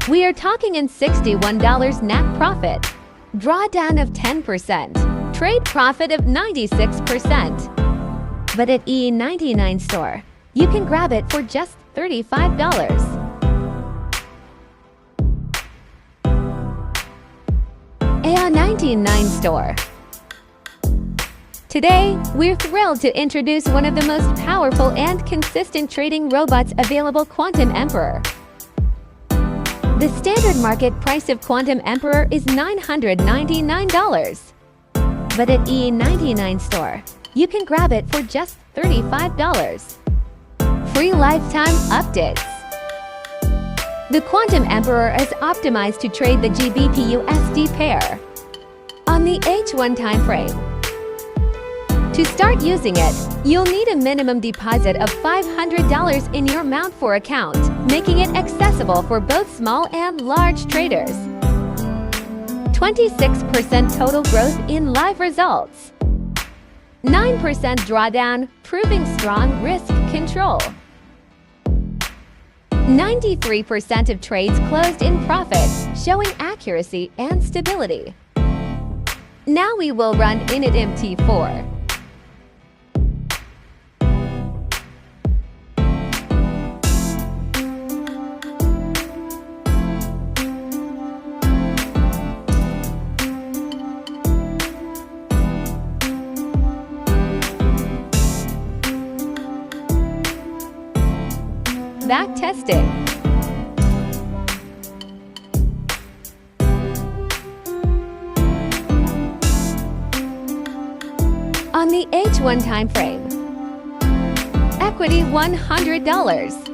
We are talking in $61 net profit, drawdown of 10%, trade profit of 96%. But at EA99 store, you can grab it for just $35. EA99 store. Today, we're thrilled to introduce one of the most powerful and consistent trading robots available, Quantum Emperor. The standard market price of Quantum Emperor is $999. But at EA99 store, you can grab it for just $35. Free lifetime updates. The Quantum Emperor is optimized to trade the GBPUSD pair on the H1 timeframe. To start using it, you'll need a minimum deposit of $500 in your Mount4 account, making it accessible for both small and large traders. 26% total growth in live results. 9% drawdown, proving strong risk control. 93% of trades closed in profit, showing accuracy and stability. Now we will run Emperor EA MT4. Backtested. On the H1 timeframe. Equity $100.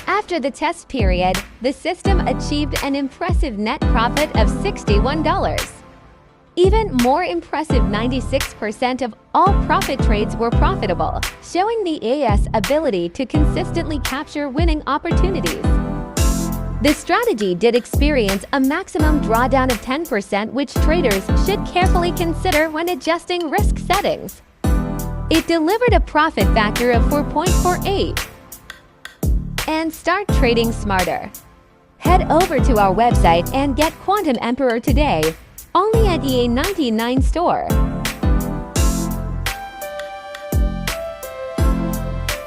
After the test period, the system achieved an impressive net profit of $61. Even more impressive, 96% of all profit trades were profitable, showing the EA's ability to consistently capture winning opportunities. The strategy did experience a maximum drawdown of 10%, which traders should carefully consider when adjusting risk settings. It delivered a profit factor of 4.48. And start trading smarter. Head over to our website and get Quantum Emperor today, only at EA99 store.